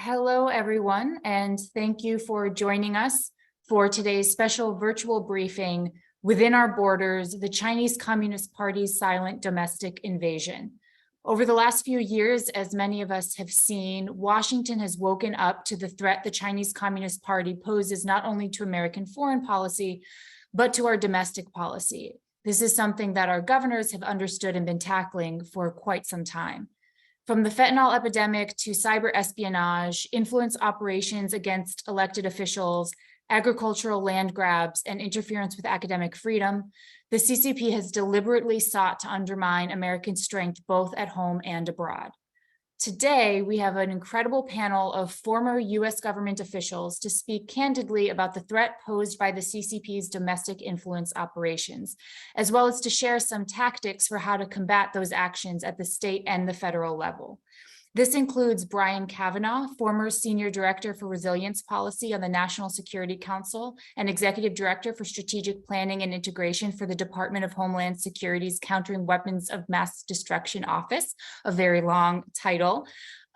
Hello, everyone, and thank you for joining us for today's special virtual briefing, Within Our Borders, the Chinese Communist Party's Silent Domestic Invasion. Over the last few years, as many of us have seen, Washington has woken up to the threat the Chinese Communist Party poses not only to American foreign policy, but to our domestic policy. This is something that our governors have understood and been tackling for quite some time. From the fentanyl epidemic to cyber espionage, influence operations against elected officials, agricultural land grabs, and interference with academic freedom, the CCP has deliberately sought to undermine American strength both at home and abroad. Today, we have an incredible panel of former US government officials to speak candidly about the threat posed by the CCP's domestic influence operations, as well as to share some tactics for how to combat those actions at the state and the federal level. This includes Brian Cavanaugh, former Senior Director for Resilience Policy on the National Security Council and Executive Director for Strategic Planning and Integration for the Department of Homeland Security's Countering Weapons of Mass Destruction Office, a very long title.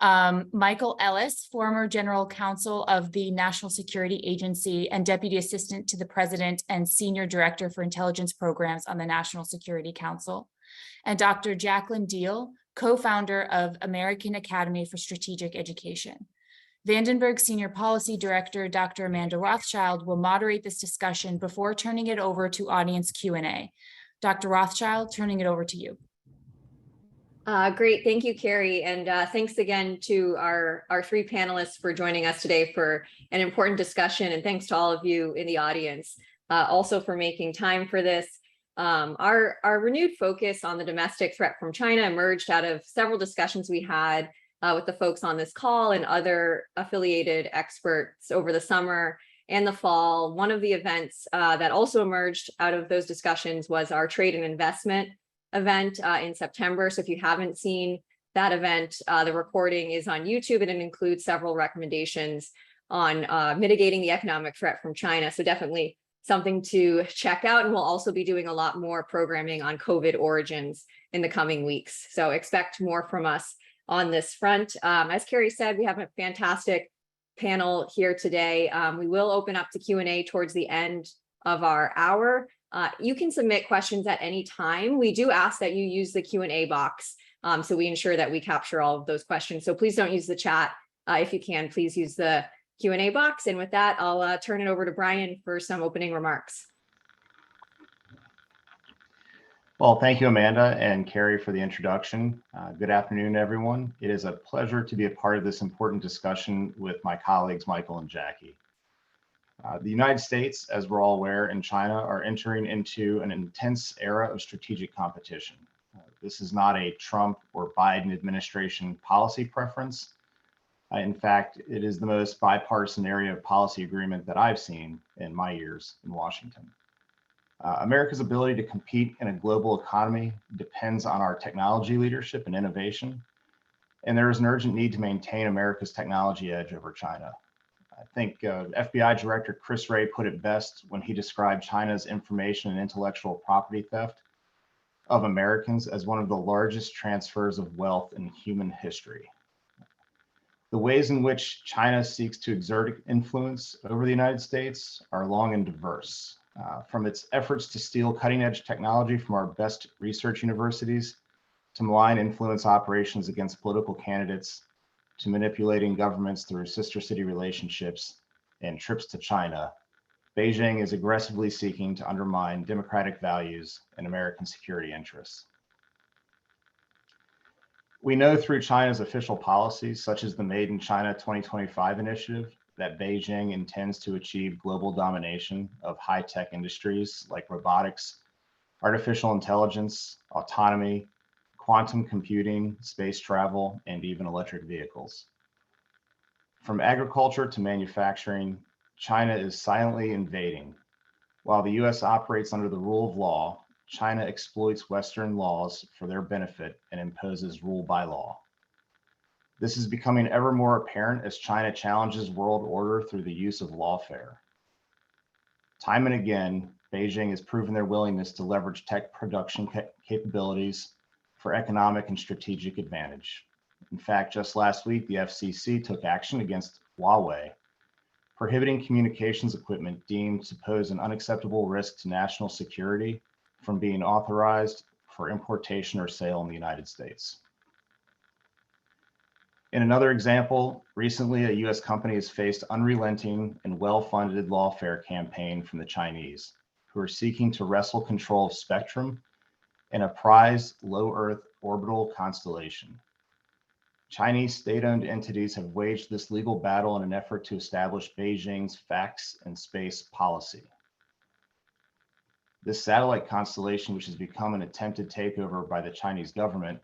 Michael Ellis, former General Counsel of the National Security Agency and Deputy Assistant to the President and Senior Director for Intelligence Programs on the National Security Council. And Dr. Jacqueline, co-founder of American Academy for Strategic Education. Vandenberg Senior Policy Director, Dr. Amanda Rothschild, will moderate this discussion before turning it over to audience Q&A. Dr. Rothschild, turning it over to you. Great, thank you, Carrie, and thanks again to our three panelists for joining us today for an important discussion, and thanks to all of you in the audience also for making time for this. Our renewed focus on the domestic threat from China emerged out of several discussions we had with the folks on this call and other affiliated experts over the summer and the fall. One of the events that also emerged out of those discussions was our trade and investment event in September. So if you haven't seen that event, the recording is on YouTube, and it includes several recommendations on mitigating the economic threat from China. So definitely something to check out, and we'll also be doing a lot more programming on COVID origins in the coming weeks. So expect more from us on this front. As Carrie said, we have a fantastic panel here today. We will open up to Q&A towards the end of our hour. You can submit questions at any time. We do ask that you use the Q&A box so we ensure that we capture all of those questions. So please don't use the chat. If you can, please use the Q&A box. And with that, I'll turn it over to Brian for some opening remarks. Well, thank you, Amanda and Carrie, for the introduction. Good afternoon, everyone. It is a pleasure to be a part of this important discussion with my colleagues, Michael and Jackie. The United States, as we're all aware, and China are entering into an intense era of strategic competition. This is not a Trump or Biden administration policy preference. In fact, it is the most bipartisan area of policy agreement that I've seen in my years in Washington. America's ability to compete in a global economy depends on our technology leadership and innovation, and there is an urgent need to maintain America's technology edge over China. I think FBI Director Chris Wray put it best when he described China's information and intellectual property theft of Americans as one of the largest transfers of wealth in human history. The ways in which China seeks to exert influence over the United States are long and diverse. From its efforts to steal cutting-edge technology from our best research universities, to malign influence operations against political candidates, to manipulating governments through sister city relationships and trips to China, Beijing is aggressively seeking to undermine democratic values and American security interests. We know through China's official policies, such as the Made in China 2025 initiative, that Beijing intends to achieve global domination of high-tech industries like robotics, artificial intelligence, autonomy, quantum computing, space travel, and even electric vehicles. From agriculture to manufacturing, China is silently invading. While the US operates under the rule of law, China exploits Western laws for their benefit and imposes rule by law. This is becoming ever more apparent as China challenges world order through the use of lawfare. Time and again, Beijing has proven their willingness to leverage tech production capabilities for economic and strategic advantage. In fact, just last week, the FCC took action against Huawei, prohibiting communications equipment deemed to pose an unacceptable risk to national security from being authorized for importation or sale in the United States. In another example, recently a US company has faced unrelenting and well-funded lawfare campaign from the Chinese, who are seeking to wrestle control of spectrum in a prized low Earth orbital constellation. Chinese state-owned entities have waged this legal battle in an effort to establish Beijing's facts and space policy. This satellite constellation, which has become an attempted takeover by the Chinese government,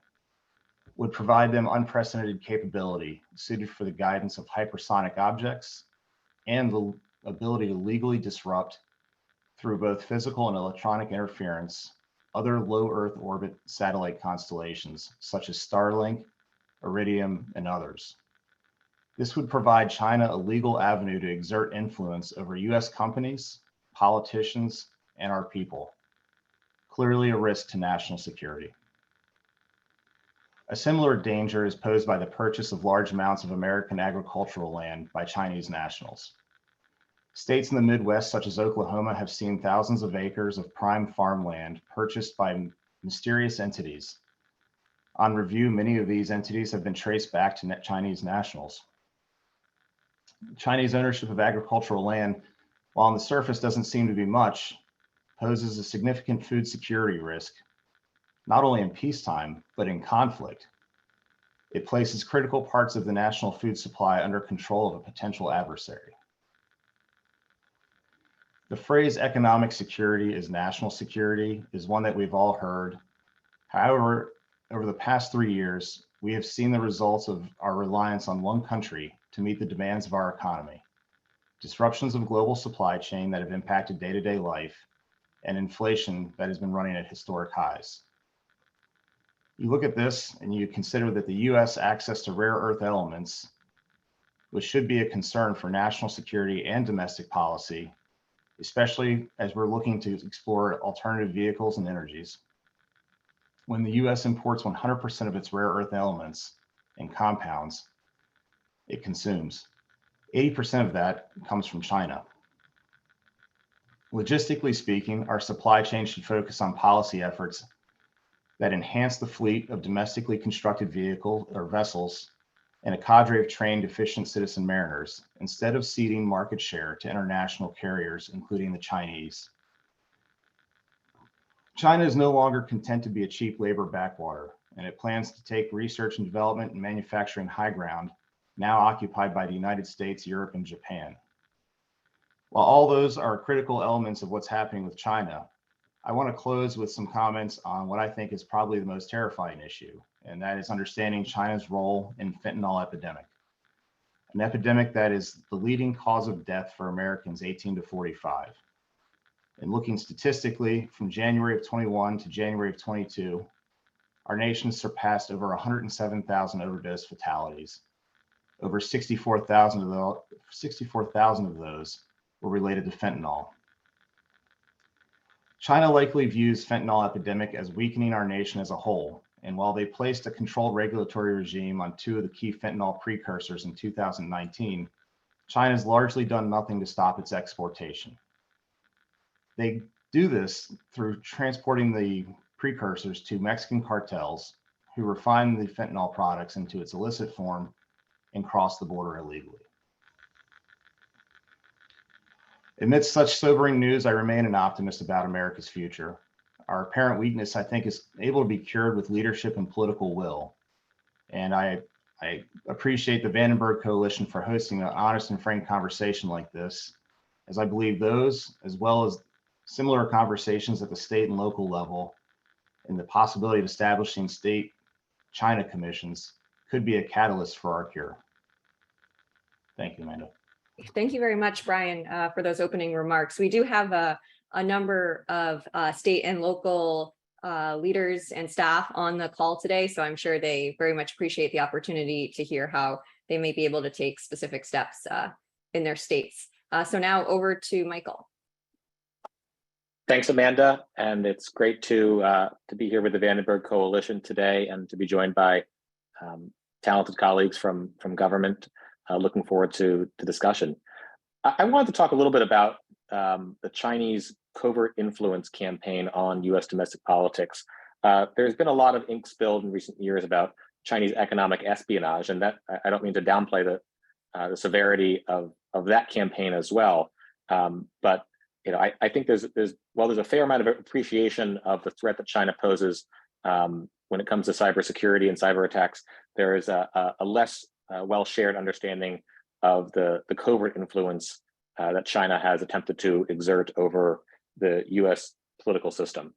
would provide them unprecedented capability suited for the guidance of hypersonic objects and the ability to legally disrupt, through both physical and electronic interference, other low Earth orbit satellite constellations such as Starlink, Iridium, and others. This would provide China a legal avenue to exert influence over US companies, politicians, and our people, clearly a risk to national security. A similar danger is posed by the purchase of large amounts of American agricultural land by Chinese nationals. States in the Midwest, such as Oklahoma, have seen thousands of acres of prime farmland purchased by mysterious entities. On review, many of these entities have been traced back to Chinese nationals. Chinese ownership of agricultural land, while on the surface doesn't seem to be much, poses a significant food security risk, not only in peacetime, but in conflict. It places critical parts of the national food supply under control of a potential adversary. The phrase economic security is national security is one that we've all heard. However, over the past 3 years, we have seen the results of our reliance on one country to meet the demands of our economy, disruptions of global supply chain that have impacted day-to-day life, and inflation that has been running at historic highs. You look at this and you consider that the US access to rare earth elements, which should be a concern for national security and domestic policy, especially as we're looking to explore alternative vehicles and energies. When the US imports 100% of its rare earth elements and compounds it consumes, 80% of that comes from China. Logistically speaking, our supply chain should focus on policy efforts that enhance the fleet of domestically constructed vehicles or vessels and a cadre of trained, efficient citizen mariners, instead of ceding market share to international carriers, including the Chinese. China is no longer content to be a cheap labor backwater, and it plans to take research and development and manufacturing high ground, now occupied by the United States, Europe, and Japan. While all those are critical elements of what's happening with China, I want to close with some comments on what I think is probably the most terrifying issue, and that is understanding China's role in fentanyl epidemic, an epidemic that is the leading cause of death for Americans 18 to 45. And looking statistically, from January of 21 to January of 22, our nation surpassed over 107,000 overdose fatalities. Over 64,000 of those were related to fentanyl. China likely views fentanyl epidemic as weakening our nation as a whole, and while they placed a controlled regulatory regime on 2 of the key fentanyl precursors in 2019, China's largely done nothing to stop its exportation. They do this through transporting the precursors to Mexican cartels who refine the fentanyl products into its illicit form and cross the border illegally. Amidst such sobering news, I remain an optimist about America's future. Our apparent weakness, I think, is able to be cured with leadership and political will. And I appreciate the Vandenberg Coalition for hosting an honest and frank conversation like this, as I believe those, as well as similar conversations at the state and local level, and the possibility of establishing state China commissions could be a catalyst for our cure. Thank you, Amanda. Thank you very much, Brian, for those opening remarks. We do have a number of state and local leaders and staff on the call today, so I'm sure they very much appreciate the opportunity to hear how they may be able to take specific steps in their states. So now over to Michael. Thanks, Amanda, and it's great to be here with the Vandenberg Coalition today and to be joined by talented colleagues from government. Looking forward to the discussion. I wanted to talk a little bit about the Chinese covert influence campaign on U.S. domestic politics. There's been a lot of ink spilled in recent years about Chinese economic espionage, and that I don't mean to downplay the severity of that campaign as well. But I think there's a fair amount of appreciation of the threat that China poses when it comes to cybersecurity and cyber attacks. There is a less well shared understanding of the covert influence that China has attempted to exert over the U.S. political system.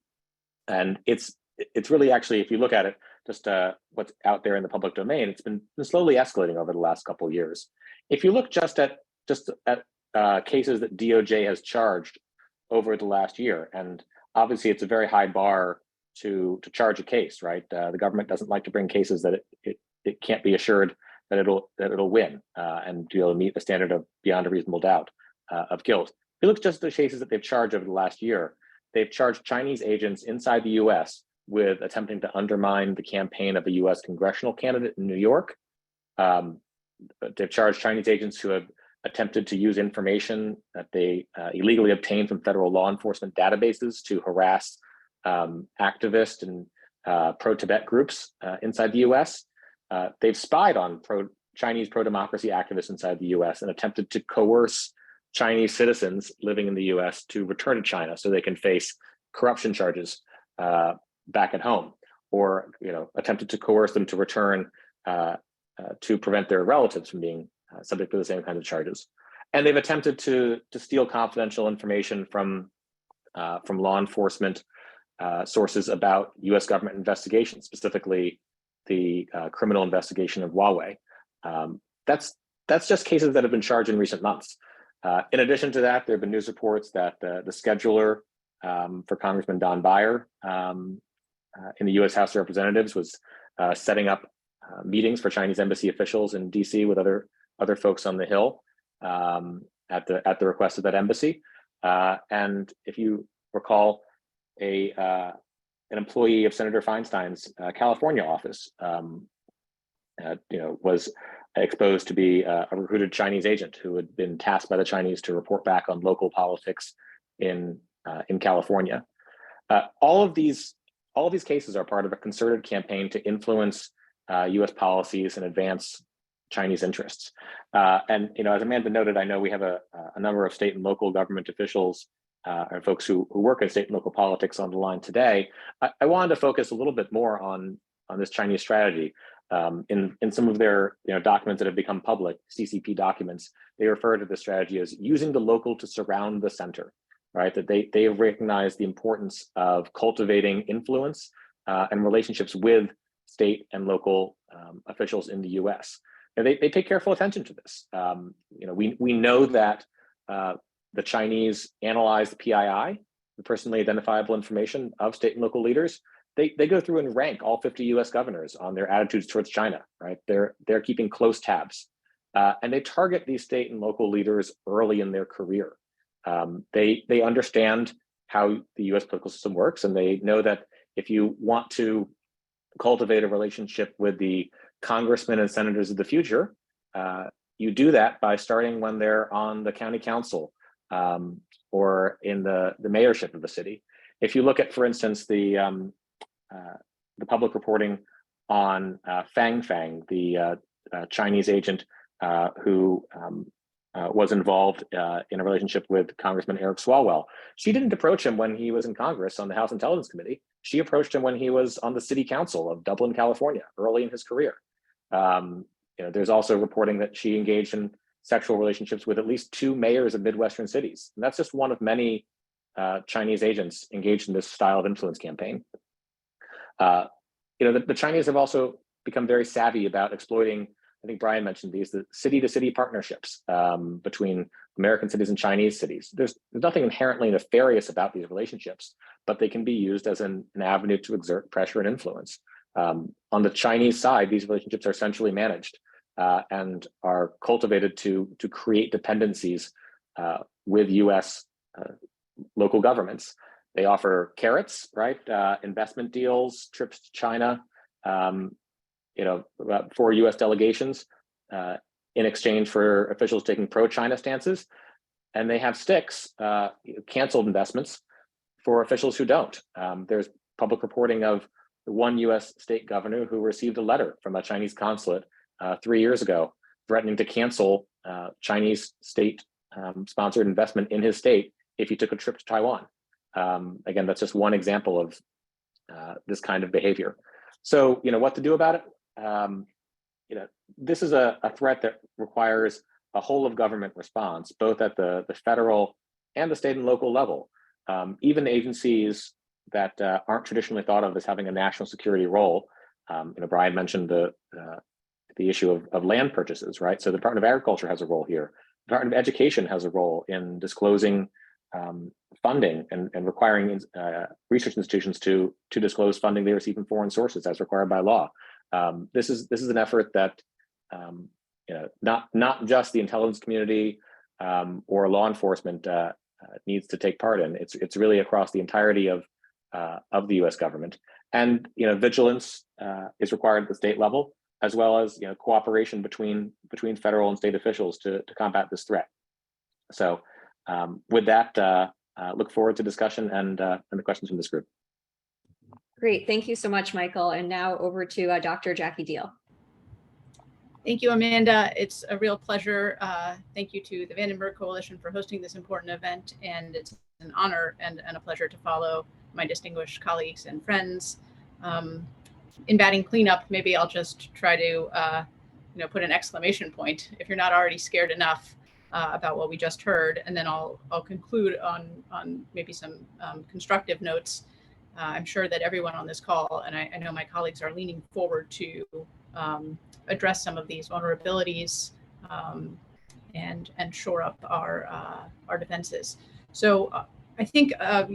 And it's really actually, if you look at it, just what's out there in the public domain, it's been slowly escalating over the last couple of years. If you look just at cases that DOJ has charged over the last year, and obviously it's a very high bar to charge a case, right? The government doesn't like to bring cases that it can't be assured that it'll win and be able to meet the standard of beyond a reasonable doubt of guilt. If you look just at the cases that they've charged over the last year, they've charged Chinese agents inside the U.S. with attempting to undermine the campaign of a U.S. congressional candidate in New York. They've charged Chinese agents who have attempted to use information that they illegally obtained from federal law enforcement databases to harass activist and pro-Tibet groups inside the U.S. They've spied on Chinese pro-democracy activists inside the U.S. and attempted to coerce Chinese citizens living in the U.S. to return to China so they can face corruption charges back at home, or attempted to coerce them to return to prevent their relatives from being subject to the same kinds of charges. And they've attempted to steal confidential information from law enforcement sources about U.S. government investigations, specifically the criminal investigation of Huawei. That's just cases that have been charged in recent months. In addition to that, there have been news reports that the scheduler for Congressman Don Beyer in the U.S. House of Representatives was setting up meetings for Chinese embassy officials in D.C. with other folks on the Hill at the request of that embassy. And if you recall, an employee of Senator Feinstein's California office, was exposed to be a recruited Chinese agent who had been tasked by the Chinese to report back on local politics in California. All of these cases are part of a concerted campaign to influence U.S. policies and advance Chinese interests. And as Amanda noted, I know we have a number of state and local government officials and folks who work in state and local politics on the line today. I wanted to focus a little bit more on this Chinese strategy. In some of their documents that have become public, CCP documents, they refer to the strategy as using the local to surround the center, right? That they have recognized the importance of cultivating influence and relationships with state and local officials in the U.S. And they pay careful attention to this. We know that the Chinese analyze the PII, the personally identifiable information of state and local leaders. They go through and rank all 50 U.S. governors on their attitudes towards China, right? They're keeping close tabs. And they target these state and local leaders early in their career. They understand how the U.S. political system works, and they know that if you want to cultivate a relationship with the congressmen and senators of the future, you do that by starting when they're on the county council or in the mayorship of the city. If you look at, for instance, the public reporting on Fang, the Chinese agent who was involved in a relationship with Congressman Eric Swalwell. She didn't approach him when he was in Congress on the House Intelligence Committee. She approached him when he was on the City Council of Dublin, California, early in his career. There's also reporting that she engaged in sexual relationships with at least 2 mayors of Midwestern cities. And that's just one of many Chinese agents engaged in this style of influence campaign. The Chinese have also become very savvy about exploiting, I think Brian mentioned these, the city-to-city partnerships between American cities and Chinese cities. There's nothing inherently nefarious about these relationships, but they can be used as an avenue to exert pressure and influence. On the Chinese side, these relationships are centrally managed and are cultivated to create dependencies with U.S. Local governments. They offer carrots, right? Investment deals, trips to China, for U.S. delegations in exchange for officials taking pro-China stances, and they have sticks, canceled investments for officials who don't. There's public reporting of one U.S. state governor who received a letter from a Chinese consulate 3 years ago threatening to cancel Chinese state-sponsored investment in his state if he took a trip to Taiwan. Again, that's just one example of this kind of behavior. So, what to do about it? This is a threat that requires a whole of government response, both at the federal and the state and local level. Even agencies that aren't traditionally thought of as having a national security role. Brian mentioned the issue of land purchases, right? So the Department of Agriculture has a role here. The Department of Education has a role in disclosing funding and requiring research institutions to disclose funding they receive from foreign sources as required by law. This is an effort that not just the intelligence community or law enforcement needs to take part in. It's really across the entirety of the U.S. government, and vigilance is required at the state level, as well as cooperation between federal and state officials to combat this threat. So with that, look forward to discussion and the questions from this group. Great, thank you so much, Michael. And now over to Dr. Jackie Deal. Thank you, Amanda. It's a real pleasure. Thank you to the Vandenberg Coalition for hosting this important event, and it's an honor and a pleasure to follow my distinguished colleagues and friends. In batting cleanup, maybe I'll just try to put an exclamation point if you're not already scared enough about what we just heard, and then I'll conclude on maybe some constructive notes. I'm sure that everyone on this call, and I know my colleagues, are leaning forward to address some of these vulnerabilities and shore up our defenses. So I think at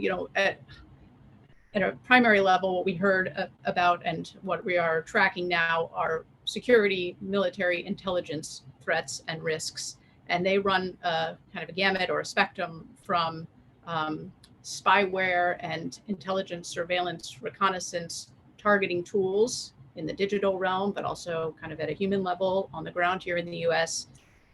a primary level, what we heard about and what we are tracking now are security, military intelligence threats and risks, and they run kind of a gamut or a spectrum from spyware and intelligence, surveillance, reconnaissance, targeting tools in the digital realm, but also kind of at a human level on the ground here in the US,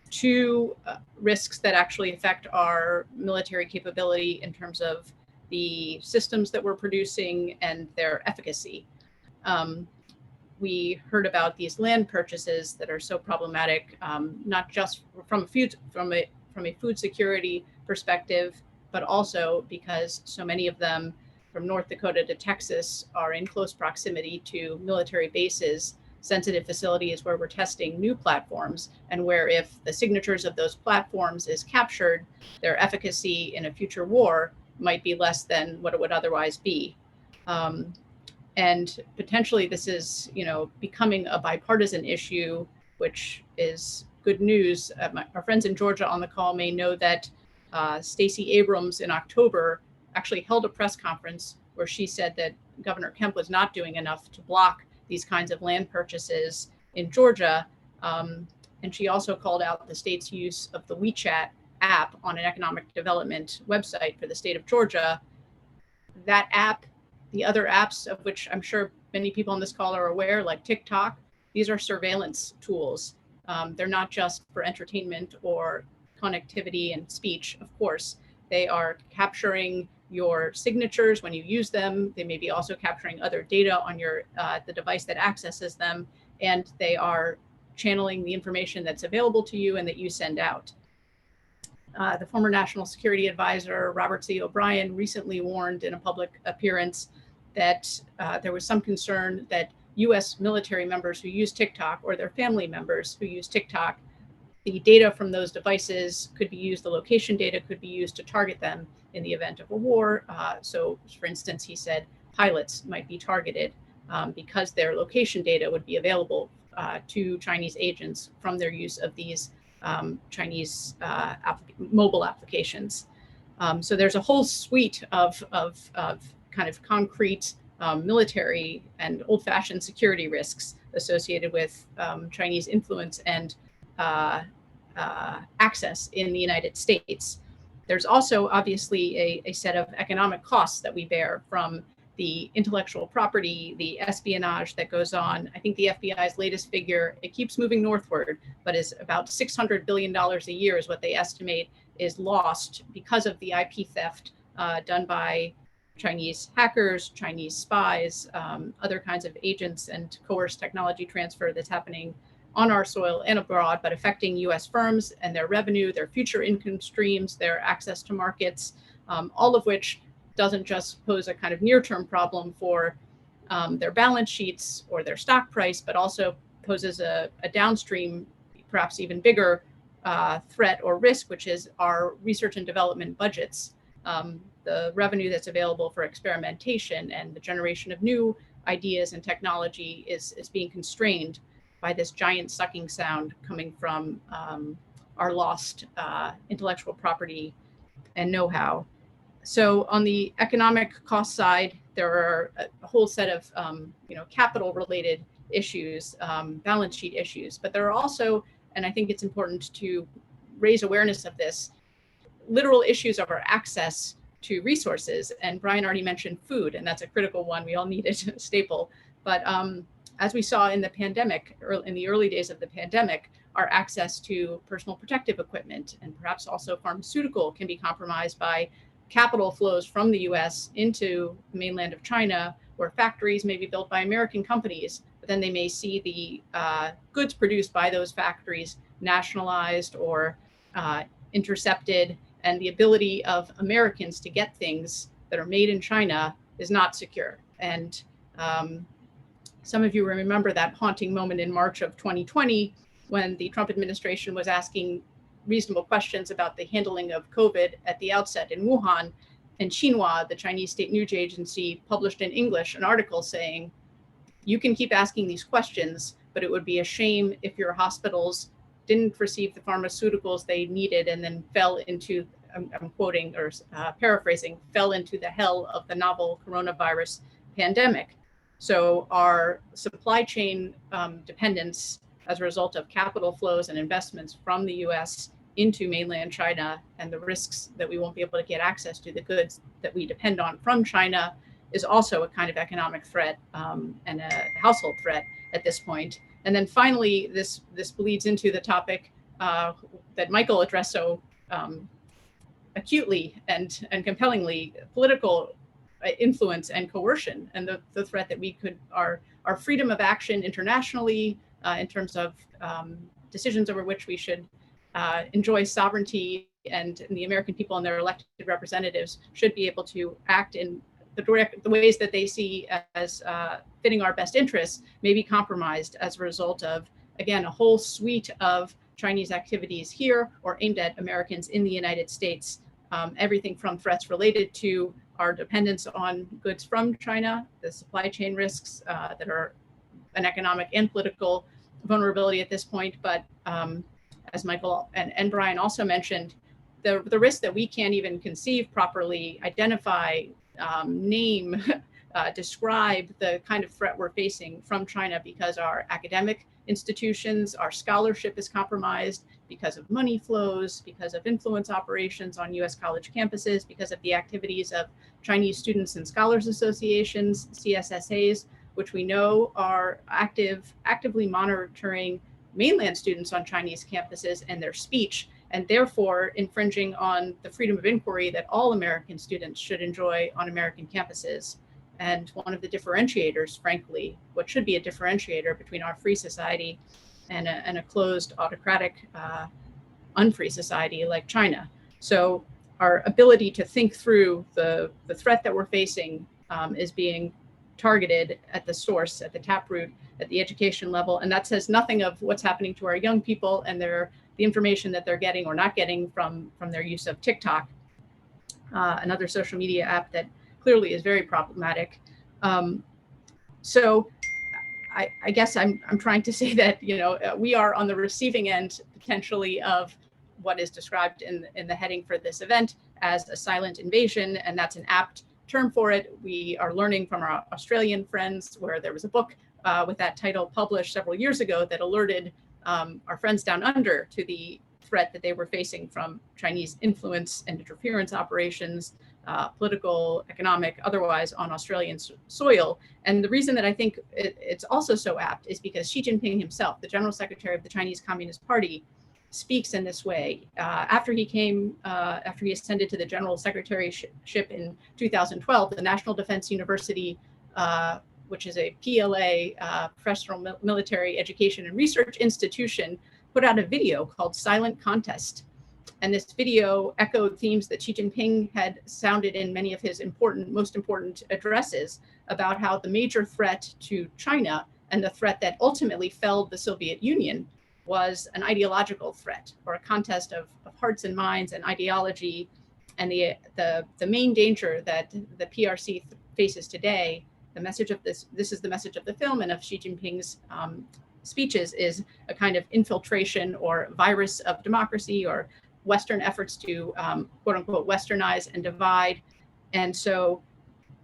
to risks that actually affect our military capability in terms of the systems that we're producing and their efficacy. We heard about these land purchases that are so problematic, not just from a food security perspective, but also because so many of them from North Dakota to Texas are in close proximity to military bases, sensitive facilities where we're testing new platforms, and where if the signatures of those platforms is captured, their efficacy in a future war might be less than what it would otherwise be. And potentially this is, becoming a bipartisan issue, which is good news. Our friends in Georgia on the call may know that Stacey Abrams in October actually held a press conference where she said that Governor Kemp was not doing enough to block these kinds of land purchases in Georgia. And she also called out the state's use of the WeChat app on an economic development website for the state of Georgia. That app, the other apps of which I'm sure many people on this call are aware, like TikTok, these are surveillance tools. They're not just for entertainment or connectivity and speech, of course. They are capturing your signatures when you use them. They may be also capturing other data on your the device that accesses them, and they are channeling the information that's available to you and that you send out. The former National Security Advisor, Robert C. O'Brien, recently warned in a public appearance that there was some concern that US military members who use TikTok, or their family members who use TikTok, the data from those devices could be used, the location data could be used to target them in the event of a war. So for instance, he said pilots might be targeted because their location data would be available to Chinese agents from their use of these Chinese mobile applications. So there's a whole suite of kind of concrete military and old-fashioned security risks associated with Chinese influence and access in the United States. There's also obviously a set of economic costs that we bear from the intellectual property, the espionage that goes on. I think the FBI's latest figure, it keeps moving northward, but is about $600 billion a year is what they estimate is lost because of the IP theft done by Chinese hackers, Chinese spies, other kinds of agents, and coerced technology transfer that's happening on our soil and abroad, but affecting US firms and their revenue, their future income streams, their access to markets, all of which doesn't just pose a kind of near-term problem for their balance sheets or their stock price, but also poses a downstream, perhaps even bigger threat or risk, which is our research and development budgets. The revenue that's available for experimentation and the generation of new ideas and technology is being constrained by this giant sucking sound coming from our lost intellectual property and know-how. So on the economic cost side, there are a whole set of capital-related issues, balance sheet issues, but there are also, and I think it's important to raise awareness of this, literal issues of our access to resources. And Brian already mentioned food, and that's a critical one. We all need it, a staple. But as we saw in the pandemic, in the early days of the pandemic, our access to personal protective equipment and perhaps also pharmaceutical can be compromised by capital flows from the US into the mainland of China, where factories may be built by American companies, but then they may see the goods produced by those factories nationalized or intercepted, and the ability of Americans to get things that are made in China is not secure. And some of you remember that haunting moment in March of 2020 when the Trump administration was asking reasonable questions about the handling of COVID at the outset in Wuhan, and Xinhua, the Chinese state news agency, published in English an article saying, you can keep asking these questions, but it would be a shame if your hospitals didn't receive the pharmaceuticals they needed and then fell into, I'm quoting or paraphrasing, fell into the hell of the novel coronavirus pandemic. So our supply chain dependence as a result of capital flows and investments from the US into mainland China, and the risks that we won't be able to get access to the goods that we depend on from China, is also a kind of economic threat and a household threat at this point. And then finally, this bleeds into the topic that Michael addressed so acutely and compellingly, political influence and coercion, and the threat that we could, our freedom of action internationally in terms of decisions over which we should enjoy sovereignty, and the American people and their elected representatives should be able to act in the ways that they see as fitting our best interests, may be compromised as a result of, again, a whole suite of Chinese activities here or aimed at Americans in the United States. Everything from threats related to our dependence on goods from China, the supply chain risks that are an economic and political vulnerability at this point. But as Michael and Brian also mentioned, the risk that we can't even conceive properly, identify, name, describe the kind of threat we're facing from China, because our academic institutions, our scholarship is compromised because of money flows, because of influence operations on US college campuses, because of the activities of Chinese students and scholars associations, CSSAs, which we know are actively monitoring mainland students on Chinese campuses and their speech, and therefore infringing on the freedom of inquiry that all American students should enjoy on American campuses. And one of the differentiators, frankly, what should be a differentiator between our free society and a closed, autocratic, unfree society like China. So our ability to think through the threat that we're facing is being targeted at the source, at the taproot, at the education level. And that says nothing of what's happening to our young people and the information that they're getting or not getting from their use of TikTok, another social media app that clearly is very problematic. So I guess I'm trying to say that, we are on the receiving end potentially of what is described in the heading for this event as a silent invasion, and that's an apt term for it. We are learning from our Australian friends, where there was a book with that title published several years ago that alerted our friends down under to the threat that they were facing from Chinese influence and interference operations political, economic, otherwise, on Australian soil. And the reason that I think it's also so apt is because Xi Jinping himself, the General Secretary of the Chinese Communist Party, speaks in this way. After he ascended to the General Secretaryship in 2012, the National Defense University, which is a PLA, Professional Military Education and Research Institution, put out a video called Silent Contest. And this video echoed themes that Xi Jinping had sounded in many of his most important addresses about how the major threat to China and the threat that ultimately felled the Soviet Union was an ideological threat, or a contest of hearts and minds and ideology. And the main danger that the PRC faces today, the message of this is the message of the film and of Xi Jinping's speeches, is a kind of infiltration or virus of democracy, or Western efforts to quote unquote westernize and divide. And so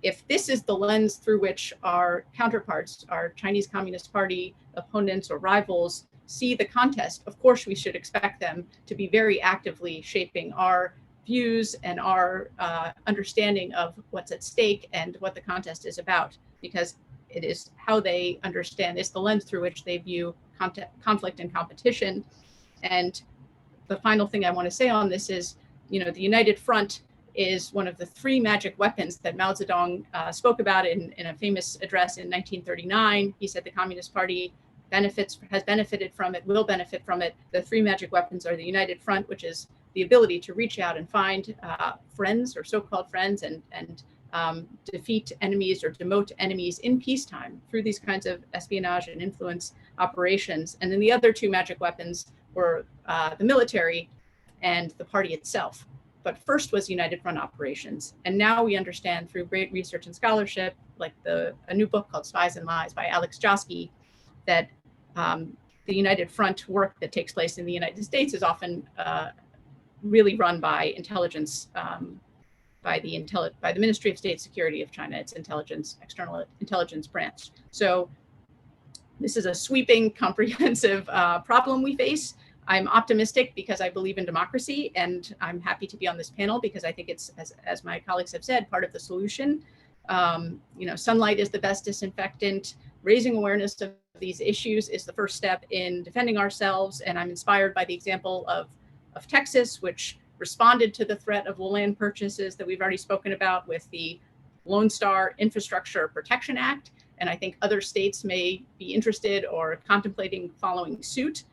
if this is the lens through which our counterparts, our Chinese Communist Party opponents or rivals, see the contest, of course we should expect them to be very actively shaping our views and our understanding of what's at stake and what the contest is about, because it is how they understand, it's the lens through which they view conflict and competition. And the final thing I want to say on this is, the United Front is one of the three magic weapons that Mao Zedong spoke about in a famous address in 1939. He said the Communist Party has benefited from it, will benefit from it. The three magic weapons are the United Front, which is the ability to reach out and find friends or so-called friends and defeat enemies or demote enemies in peacetime through these kinds of espionage and influence operations. And then the other two magic weapons were the military and the party itself. But first was United Front operations. And now we understand through great research and scholarship, like a new book called Spies and Lies by Alex Joske, that the United Front work that takes place in the United States is often really run by intelligence, by the Ministry of State Security of China, its external intelligence branch. So this is a sweeping, comprehensive problem we face. I'm optimistic because I believe in democracy, and I'm happy to be on this panel because I think it's, as my colleagues have said, part of the solution. Sunlight is the best disinfectant. Raising awareness of these issues is the first step in defending ourselves. And I'm inspired by the example of Texas, which responded to the threat of land purchases that we've already spoken about with the Lone Star Infrastructure Protection Act. And I think other states may be interested or contemplating following suit.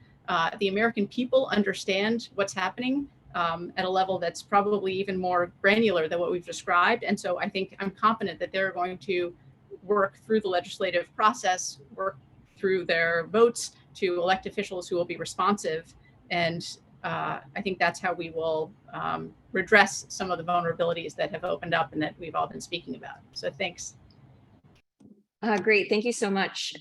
The American people understand what's happening at a level that's probably even more granular than what we've described. And so I think I'm confident that they're going to work through the legislative process, work through their votes to elect officials who will be responsive. And I think that's how we will redress some of the vulnerabilities that have opened up and that we've all been speaking about. So thanks. Great. Thank you so much,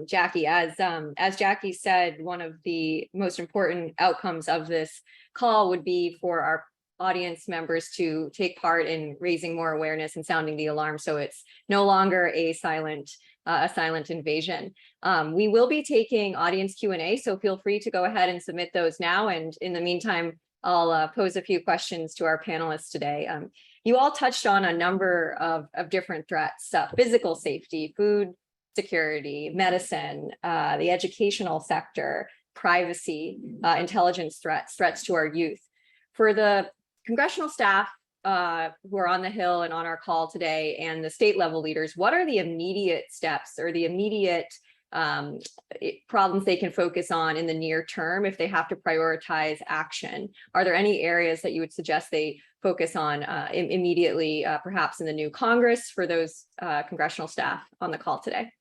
Jackie. As Jackie said, one of the most important outcomes of this call would be for our audience members to take part in raising more awareness and sounding the alarm, so it's no longer a silent invasion. We will be taking audience Q&A, so feel free to go ahead and submit those now. And in the meantime, I'll pose a few questions to our panelists today. You all touched on a number of different threats: physical safety, food security, medicine, the educational sector, privacy, intelligence threats to our youth. For the congressional staff who are on the Hill and on our call today, and the state level leaders, what are the immediate steps or the immediate problems they can focus on in the near term if they have to prioritize action? Are there any areas that you would suggest they focus on immediately, perhaps in the new Congress, for those congressional staff on the call today?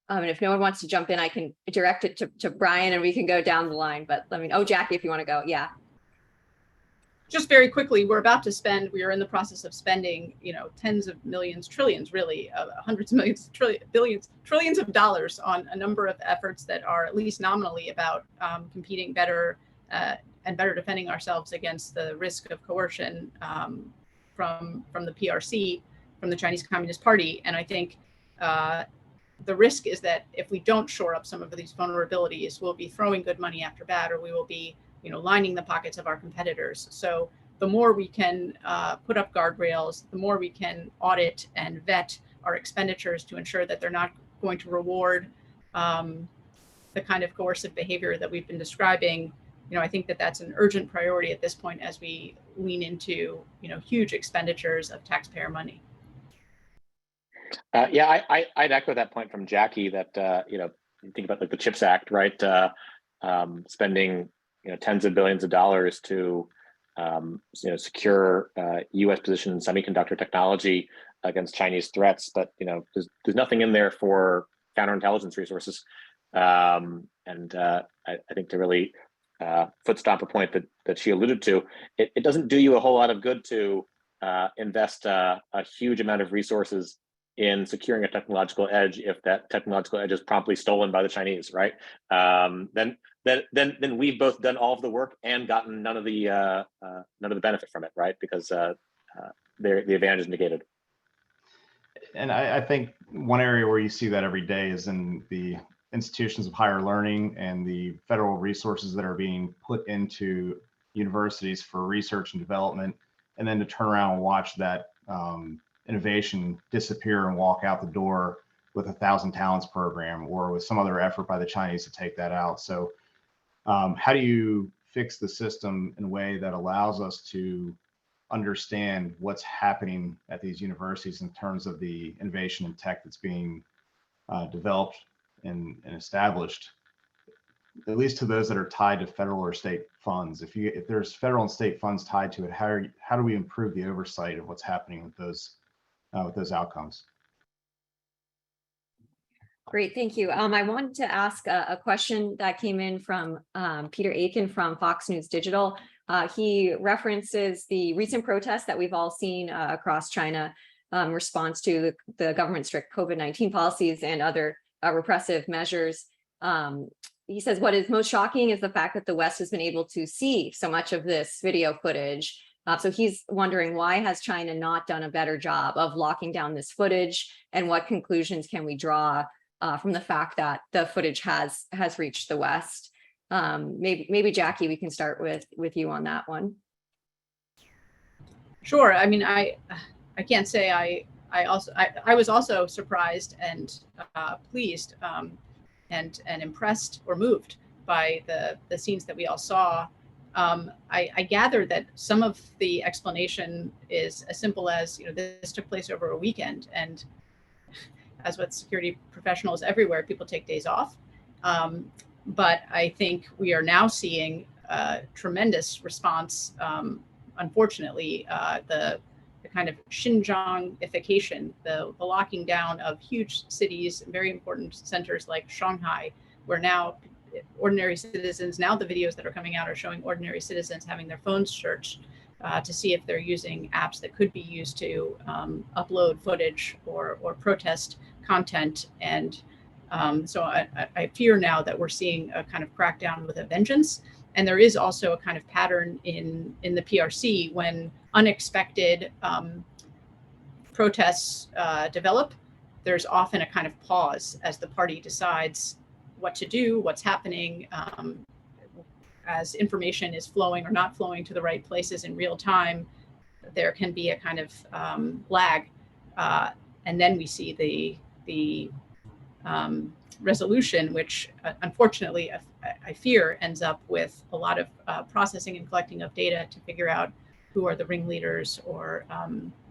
And if no one wants to jump in, I can direct it to Brian and we can go down the line, but let me, Jackie, if you want to go. Yeah. Just very quickly, we are in the process of spending, tens of millions, trillions, really, hundreds of millions, trillions of dollars on a number of efforts that are at least nominally about competing better and better defending ourselves against the risk of coercion from the PRC, from the Chinese Communist Party. And I think the risk is that if we don't shore up some of these vulnerabilities, we'll be throwing good money after bad, or we will be lining the pockets of our competitors. So the more we can put up guardrails, the more we can audit and vet our expenditures to ensure that they're not going to reward the kind of coercive behavior that we've been describing. I think that that's an urgent priority at this point as we lean into, huge expenditures of taxpayer money. Yeah, I'd echo that point from Jackie that, you think about like the CHIPS Act, right? Spending, tens of billions of dollars to, secure U.S. position in semiconductor technology against Chinese threats. But, there's nothing in there for counterintelligence resources. I think to really foot stomp a point that she alluded to, it doesn't do you a whole lot of good to invest a huge amount of resources in securing a technological edge if that technological edge is promptly stolen by the Chinese, right? Then we've both done all of the work and gotten none of the benefit from it, right? Because the advantage is negated. And I think one area where you see that every day is in the institutions of higher learning and the federal resources that are being put into universities for research and development, and then to turn around and watch that innovation disappear and walk out the door with 1,000 Talents program or with some other effort by the Chinese to take that out. So how do you fix the system in a way that allows us to understand what's happening at these universities in terms of the innovation and tech that's being developed and established, at least to those that are tied to federal or state funds? If there's federal and state funds tied to it, how do we improve the oversight of what's happening with those outcomes? Great, thank you. I wanted to ask a question that came in from Peter Aiken from Fox News Digital. He references the recent protests that we've all seen across China in response to the government's strict COVID-19 policies and other repressive measures. He says, what is most shocking is the fact that the West has been able to see so much of this video footage. So he's wondering, why has China not done a better job of locking down this footage, and what conclusions can we draw from the fact that the footage has reached the West? Maybe Jackie, we can start with you on that one. Sure. I mean, I can't say I was also surprised and pleased and impressed or moved by the scenes that we all saw. I gather that some of the explanation is as simple as, this took place over a weekend, and as with security professionals everywhere, people take days off. But I think we are now seeing a tremendous response. Unfortunately, the kind of Xinjiangification, the locking down of huge cities, very important centers like Shanghai, where now ordinary citizens, now the videos that are coming out are showing ordinary citizens having their phones searched to see if they're using apps that could be used to upload footage or protest content. And so I fear now that we're seeing a kind of crackdown with a vengeance. And there is also a kind of pattern in the PRC when unexpected protests develop. There's often a kind of pause as the party decides what to do, what's happening, as information is flowing or not flowing to the right places in real time. There can be a kind of lag, and then we see the resolution, which unfortunately I fear ends up with a lot of processing and collecting of data to figure out who are the ringleaders or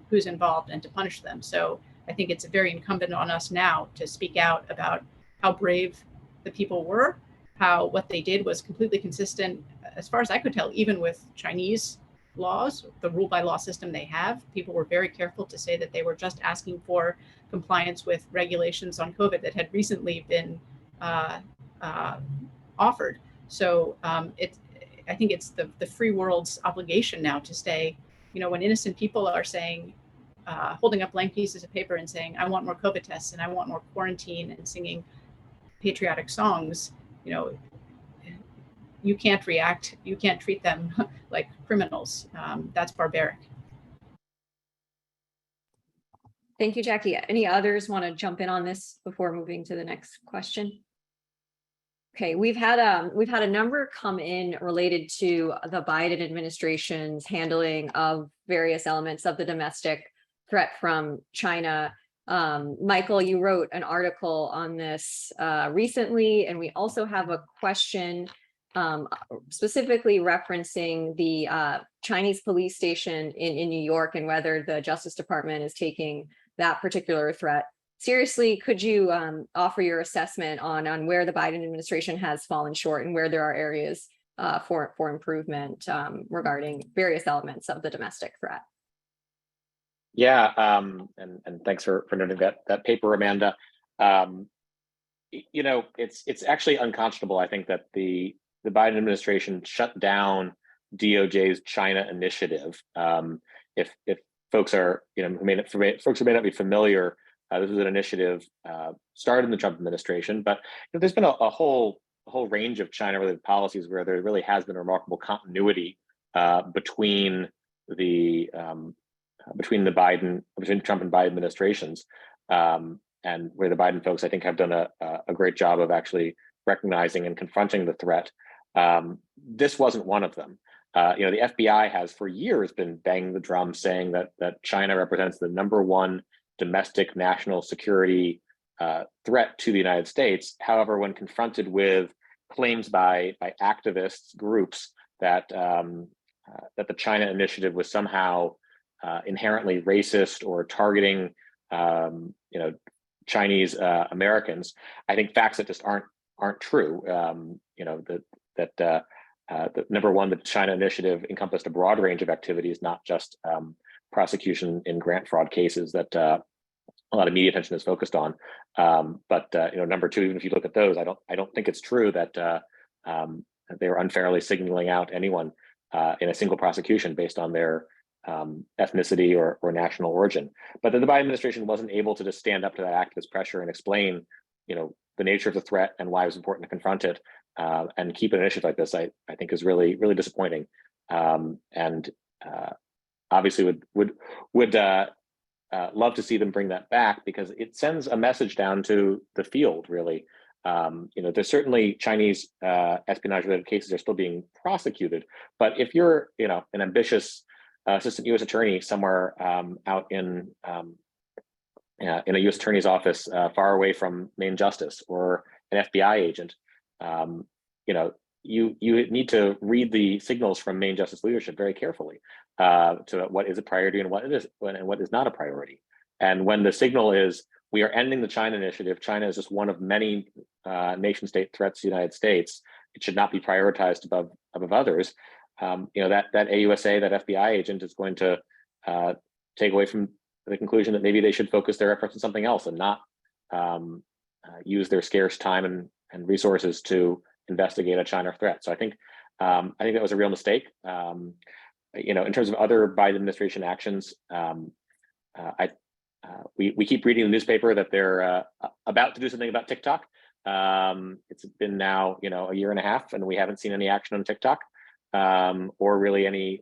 who's involved and to punish them. So I think it's very incumbent on us now to speak out about how brave the people were, how what they did was completely consistent, as far as I could tell, even with Chinese laws, the rule by law system they have. People were very careful to say that they were just asking for compliance with regulations on COVID that had recently been offered. So I think it's the free world's obligation now to say, when innocent people are saying, holding up blank pieces of paper and saying, I want more COVID tests and I want more quarantine, and singing patriotic songs, you can't react. You can't treat them like criminals. That's barbaric. Thank you, Jackie. Any others want to jump in on this before moving to the next question? Okay, we've had a number come in related to the Biden administration's handling of various elements of the domestic threat from China. Michael, you wrote an article on this recently, and we also have a question specifically referencing the Chinese police station in New York and whether the Justice Department is taking that particular threat seriously. Could you offer your assessment on where the Biden administration has fallen short and where there are areas for improvement regarding various elements of the domestic threat? Yeah, and thanks for noting that paper, Amanda. You know, it's actually unconscionable, I think, that the Biden administration shut down DOJ's China initiative. If folks are, you know, folks who may not be familiar, this was an initiative started in the Trump administration, but you know, there's been a whole range of China-related policies where there really has been a remarkable continuity between Trump and Biden administrations, and where the Biden folks, I think, have done a great job of actually recognizing and confronting the threat. This wasn't one of them. You know, the FBI has for years been banging the drum saying that China represents the #1 domestic national security threat to the United States. However, when confronted with claims by activists groups that the China initiative was somehow inherently racist or targeting you know, Chinese Americans, I think facts that just aren't true. You know, that the #1, the China initiative encompassed a broad range of activities, not just prosecution in grant fraud cases that a lot of media attention is focused on. But you know, #2, even if you look at those, I don't think it's true that they were unfairly signaling out anyone in a single prosecution based on their ethnicity or national origin. But the Biden administration wasn't able to just stand up to that activist pressure and explain, you know, the nature of the threat and why it was important to confront it, and keep an initiative like this. I think is really disappointing, and obviously would love to see them bring that back, because it sends a message down to the field, really. You know, there's certainly Chinese espionage-related cases are still being prosecuted, but if you're, you know, an ambitious assistant U.S. attorney somewhere out in a U.S. attorney's office far away from main justice, or an FBI agent, you know, you need to read the signals from main justice leadership very carefully to what is a priority and what is not a priority. And when the signal is, we are ending the China initiative, China is just one of many nation state threats to the United States, it should not be prioritized above others. You know, that AUSA, that FBI agent is going to take away from the conclusion that maybe they should focus their efforts on something else and not use their scarce time and resources to investigate a China threat. So I think that was a real mistake. You know, in terms of other Biden administration actions, we keep reading in the newspaper that they're about to do something about TikTok. It's been now, you know, a year and a half, and we haven't seen any action on TikTok, or really any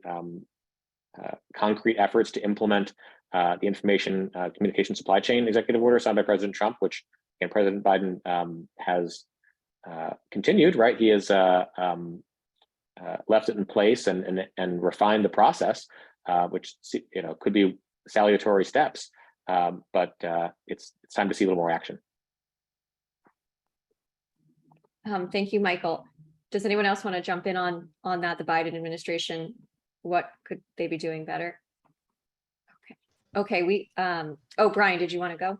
concrete efforts to implement the information communication supply chain executive order signed by President Trump, which, again, President Biden has continued, right? He has left it in place and refined the process, which, you know, could be salutary steps, but it's time to see a little more action. Thank you, Michael. Does anyone else want to jump in on that? The Biden administration, what could they be doing better? Okay. We oh, Brian, did you want to go?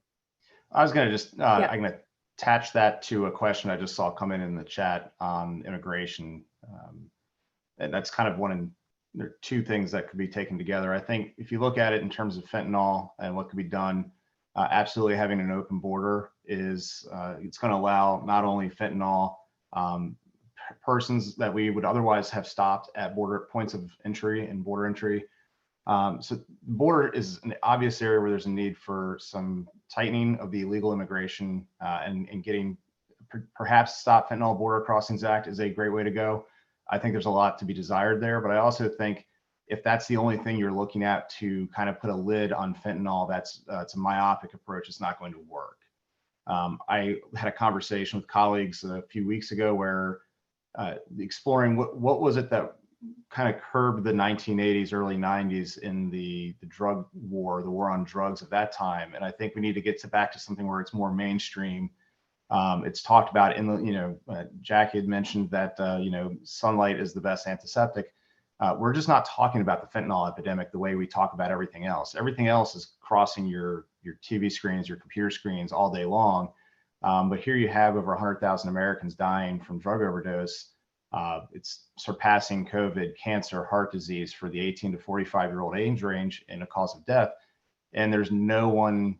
I was going to just Yeah. I'm going to attach that to a question I just saw come in the chat on immigration, and that's kind of there are two things that could be taken together. I think if you look at it in terms of fentanyl and what could be done, absolutely having an open border is it's going to allow not only fentanyl persons that we would otherwise have stopped at border points of entry and border entry. So border is an obvious area where there's a need for some tightening of the illegal immigration, and getting perhaps Stop Fentanyl Border Crossings Act is a great way to go. I think there's a lot to be desired there, but I also think if that's the only thing you're looking at to kind of put a lid on fentanyl, that's it's a myopic approach. It's not going to work. I had a conversation with colleagues a few weeks ago where exploring what was it that kind of curbed the 1980s, early 90s in the drug war, the war on drugs of that time. And I think we need to get back to something where it's more mainstream. It's talked about in the, Jackie had mentioned that, sunlight is the best antiseptic. We're just not talking about the fentanyl epidemic the way we talk about everything else. Everything else is crossing your TV screens, your computer screens all day long. But here you have over 100,000 Americans dying from drug overdose. It's surpassing COVID, cancer, heart disease for the 18 to 45-year-old age range in a cause of death. And there's no one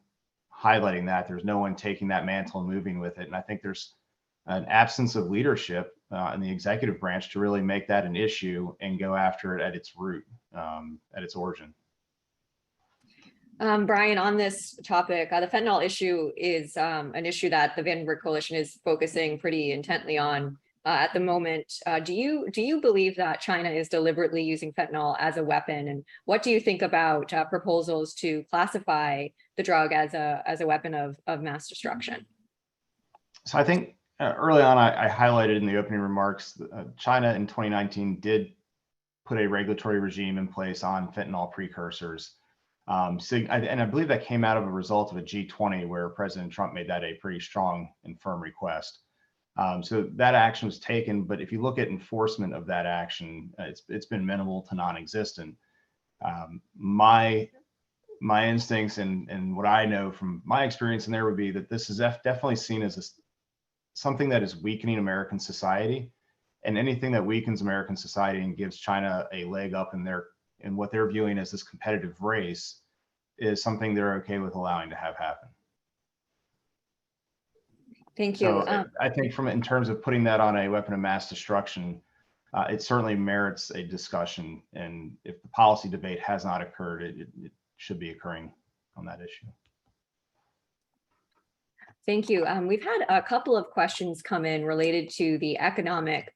highlighting that. There's no one taking that mantle and moving with it. And I think there's an absence of leadership in the executive branch to really make that an issue and go after it at its root, at its origin. Brian, on this topic, the fentanyl issue is an issue that the Vandenberg Coalition is focusing pretty intently on at the moment. Do you believe that China is deliberately using fentanyl as a weapon? And what do you think about proposals to classify the drug as a weapon of mass destruction? So I think early on, I highlighted in the opening remarks, China in 2019 did put a regulatory regime in place on fentanyl precursors. And I believe that came out of a result of a G20 where President Trump made that a pretty strong and firm request. So that action was taken, but if you look at enforcement of that action, it's been minimal to non-existent. My instincts and what I know from my experience in there would be that this is definitely seen as something that is weakening American society, and anything that weakens American society and gives China a leg up in what they're viewing as this competitive race is something they're okay with allowing to have happen. Thank you. So I think in terms of putting that on a weapon of mass destruction, it certainly merits a discussion. And if the policy debate has not occurred, it should be occurring on that issue. Thank you. We've had a couple of questions come in related to the economic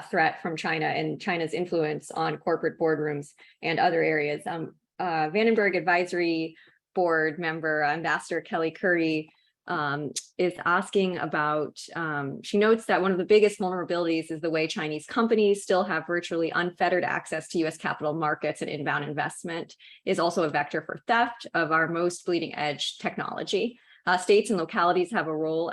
threat from China and China's influence on corporate boardrooms and other areas. Vandenberg Advisory Board member, Ambassador Kelly Curry, is asking about, she notes that one of the biggest vulnerabilities is the way Chinese companies still have virtually unfettered access to US capital markets, and inbound investment is also a vector for theft of our most bleeding edge technology. States and localities have a role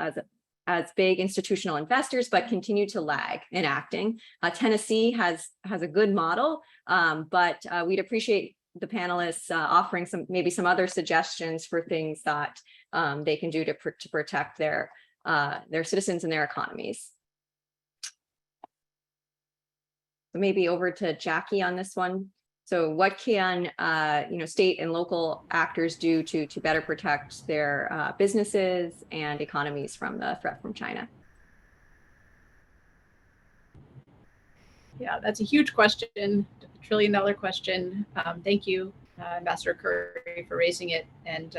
as big institutional investors, but continue to lag in acting. Tennessee has a good model, but we'd appreciate the panelists offering maybe some other suggestions for things that they can do to protect their citizens and their economies. So maybe over to Jackie on this one. So what can state and local actors do to better protect their businesses and economies from the threat from China? Yeah, that's a huge question, $1 trillion question. Thank you, Ambassador Curry, for raising it. And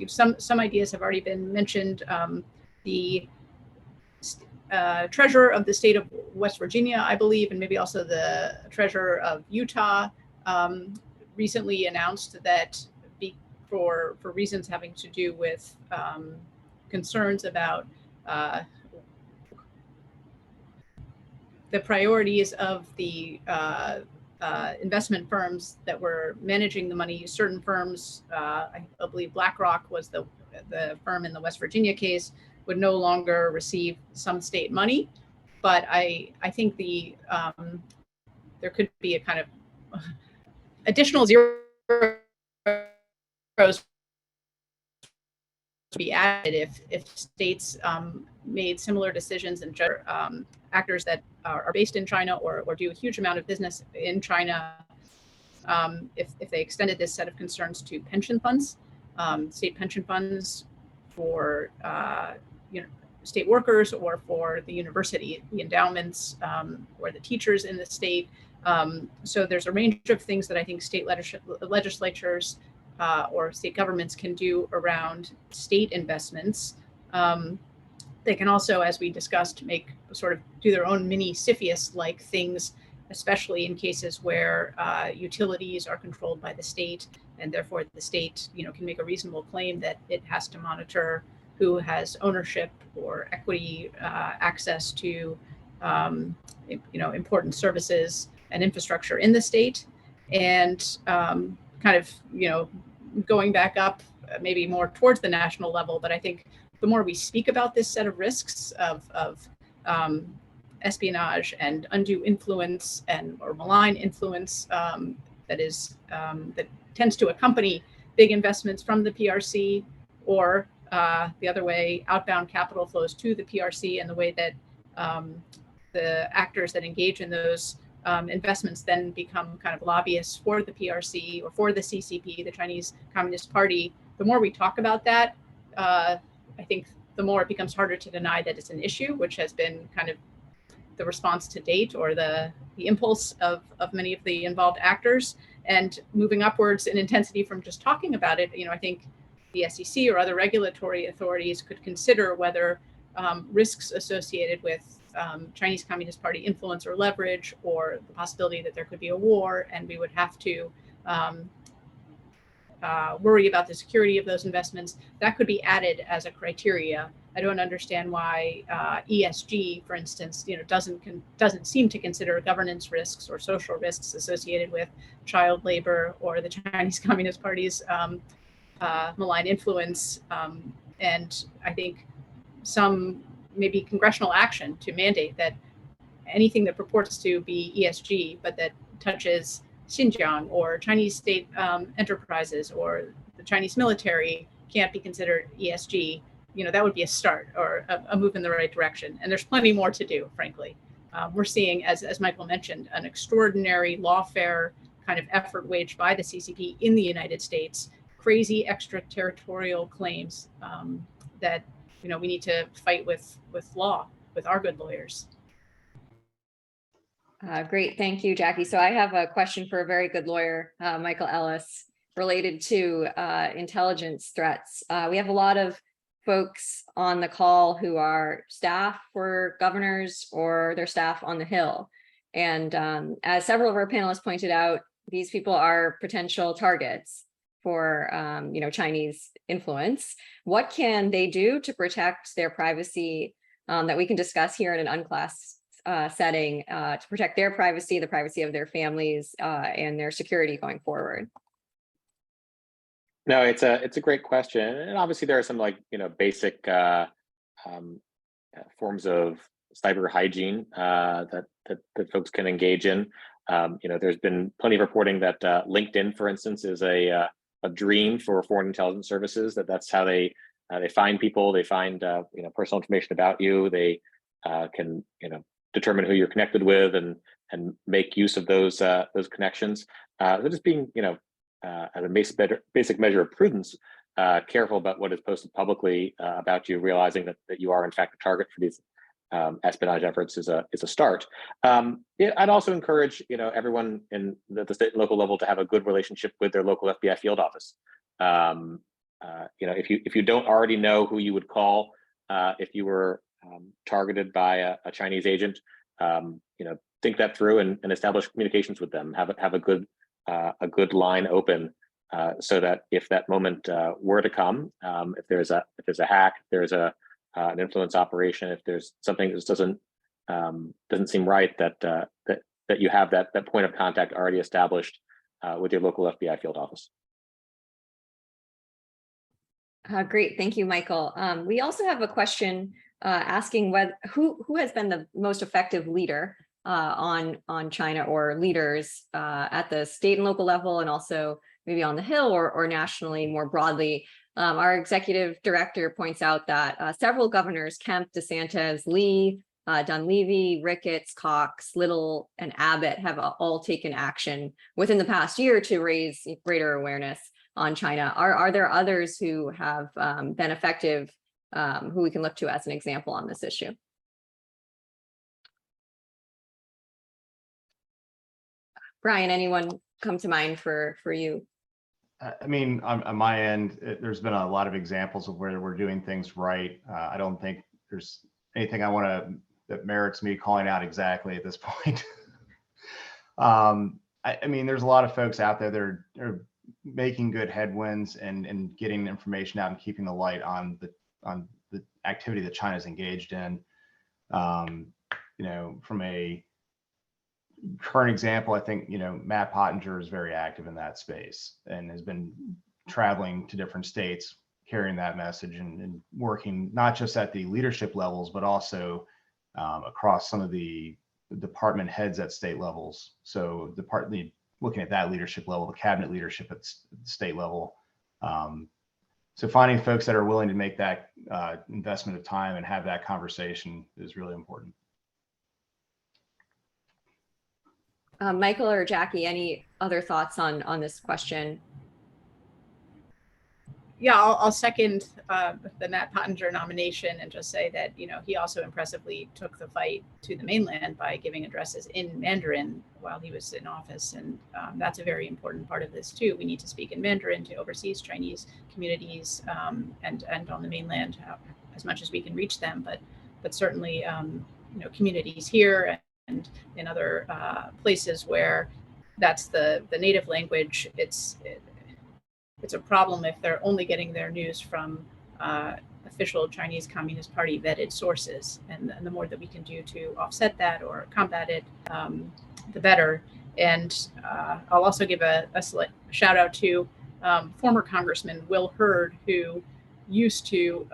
some ideas have already been mentioned. The treasurer of the state of West Virginia, I believe, and maybe also the treasurer of Utah, recently announced that for reasons having to do with concerns about the priorities of the investment firms that were managing the money. Certain firms, I believe BlackRock was the firm in the West Virginia case, would no longer receive some state money. But I think there could be a kind of additional zeros to be added if states made similar decisions, and actors that are based in China or do a huge amount of business in China, if they extended this set of concerns to pension funds, state pension funds for state workers, or for the university, the endowments, or the teachers in the state. So there's a range of things that I think state legislatures or state governments can do around state investments. They can also, as we discussed, do their own mini CFIUS-like things, especially in cases where utilities are controlled by the state, and therefore the state, can make a reasonable claim that it has to monitor who has ownership or equity access to important services and infrastructure in the state, and kind of going back up maybe more towards the national level. But I think the more we speak about this set of risks of espionage and undue influence or malign influence that tends to accompany big investments from the PRC, or the other way, outbound capital flows to the PRC, and the way that the actors that engage in those investments then become kind of lobbyists for the PRC or for the CCP, the Chinese Communist Party. The more we talk about that, I think the more it becomes harder to deny that it's an issue, which has been kind of the response to date, or the impulse of many of the involved actors, and moving upwards in intensity from just talking about it. I think the SEC or other regulatory authorities could consider whether risks associated with Chinese Communist Party influence or leverage, or the possibility that there could be a war, and we would have to worry about the security of those investments, that could be added as a criteria. I don't understand why ESG, for instance, doesn't seem to consider governance risks or social risks associated with child labor or the Chinese Communist Party's malign influence. And I think some maybe congressional action to mandate that anything that purports to be ESG, but that touches Xinjiang or Chinese state enterprises or the Chinese military, can't be considered ESG. That would be a start, or a move in the right direction. And there's plenty more to do, frankly. We're seeing, as Michael mentioned, an extraordinary lawfare kind of effort waged by the CCP in the United States, crazy extraterritorial claims that we need to fight with law, with our good lawyers. Great, thank you, Jackie. So I have a question for a very good lawyer, Michael Ellis, related to intelligence threats. We have a lot of folks on the call who are staff for governors or their staff on the Hill. And as several of our panelists pointed out, these people are potential targets for Chinese influence. What can they do to protect their privacy that we can discuss here in an unclassed setting, to protect their privacy, the privacy of their families, and their security going forward? No, it's a great question, and obviously there are some basic forms of cyber hygiene that folks can engage in. There's been plenty of reporting that LinkedIn, for instance, is a dream for foreign intelligence services. That's how they find people. They find personal information about you. They can determine who you're connected with and make use of those connections. So just being as a basic measure of prudence, careful about what is posted publicly about you, realizing that you are in fact a target for these espionage efforts is a start. I'd also encourage everyone in the state and local level to have a good relationship with their local FBI field office. If you don't already know who you would call if you were targeted by a Chinese agent, think that through and establish communications with them. Have a good line open so that if that moment were to come, if there's a hack, if there's an influence operation, if there's something that just doesn't seem right, that you have that point of contact already established with your local FBI field office. Great, thank you, Michael. We also have a question asking who has been the most effective leader on China, or leaders at the state and local level, and also maybe on the Hill or nationally more broadly. Our executive director points out that several governors, Kemp, DeSantis, Lee, Dunleavy, Ricketts, Cox, Little, and Abbott, have all taken action within the past year to raise greater awareness on China. Are there others who have been effective, who we can look to as an example on this issue? Brian, anyone come to mind for you? I mean, on my end, there's been a lot of examples of where we're doing things right. I don't think there's anything that merits me calling out exactly at this point. I mean, there's a lot of folks out there that are making good headwinds and getting information out and keeping the light on the activity that China's engaged in. From a current example, I think, Matt Pottinger is very active in that space and has been traveling to different states, carrying that message and working not just at the leadership levels, but also across some of the department heads at state levels. So looking at that leadership level, the cabinet leadership at the state level. So finding folks that are willing to make that investment of time and have that conversation is really important. Michael or Jackie, any other thoughts on this question? Yeah, I'll second the Matt Pottinger nomination and just say that, he also impressively took the fight to the mainland by giving addresses in Mandarin while he was in office. And that's a very important part of this too. We need to speak in Mandarin to overseas Chinese communities and on the mainland as much as we can reach them. But certainly, communities here and in other places where that's the native language, it's a problem if they're only getting their news from official Chinese Communist Party vetted sources. And the more that we can do to offset that or combat it, the better. And I'll also give a shout out to former Congressman Will Hurd, who used to,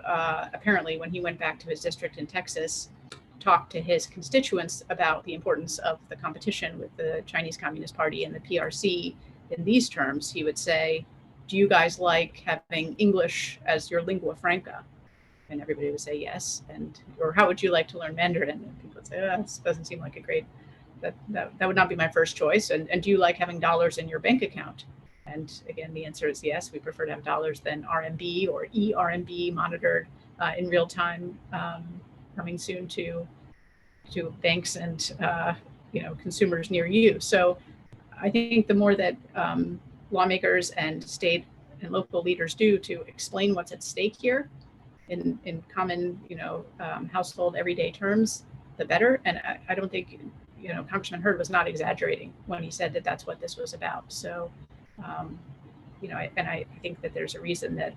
apparently when he went back to his district in Texas, talk to his constituents about the importance of the competition with the Chinese Communist Party and the PRC in these terms. He would say, do you guys like having English as your lingua franca? And everybody would say yes. Or how would you like to learn Mandarin? And people would say, this doesn't seem like a great, that would not be my first choice. And do you like having dollars in your bank account? And again, the answer is yes. We prefer to have dollars than RMB or eRMB monitored in real time, coming soon to banks and consumers near you. So I think the more that lawmakers and state and local leaders do to explain what's at stake here in common, household everyday terms, the better. And I don't think, Congressman Hurd was not exaggerating when he said that that's what this was about. So, I think that there's a reason that,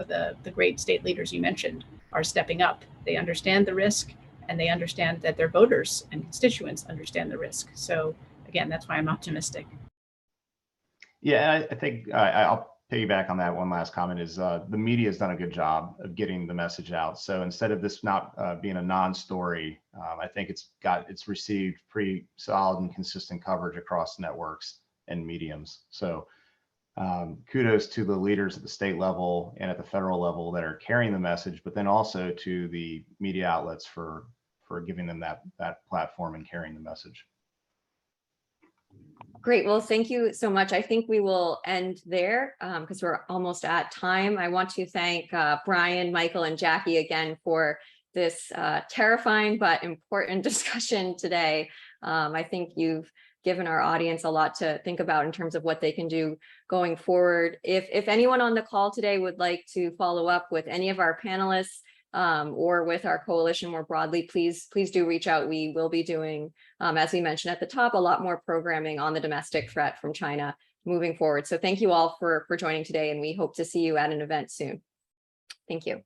the great state leaders you mentioned are stepping up. They understand the risk and they understand that their voters and constituents understand the risk. So again, that's why I'm optimistic. Yeah, I think I'll piggyback on that one last comment is the media has done a good job of getting the message out. So instead of this not being a non-story, I think it's received pretty solid and consistent coverage across networks and mediums. So kudos to the leaders at the state level and at the federal level that are carrying the message, but then also to the media outlets for giving them that platform and carrying the message. Great. Well, thank you so much. I think we will end there because we're almost at time. I want to thank Brian, Michael, and Jackie again for this terrifying but important discussion today. I think you've given our audience a lot to think about in terms of what they can do going forward. If anyone on the call today would like to follow up with any of our panelists or with our coalition more broadly, please do reach out. We will be doing, as we mentioned at the top, a lot more programming on the domestic threat from China moving forward. So thank you all for joining today, and we hope to see you at an event soon. Thank you.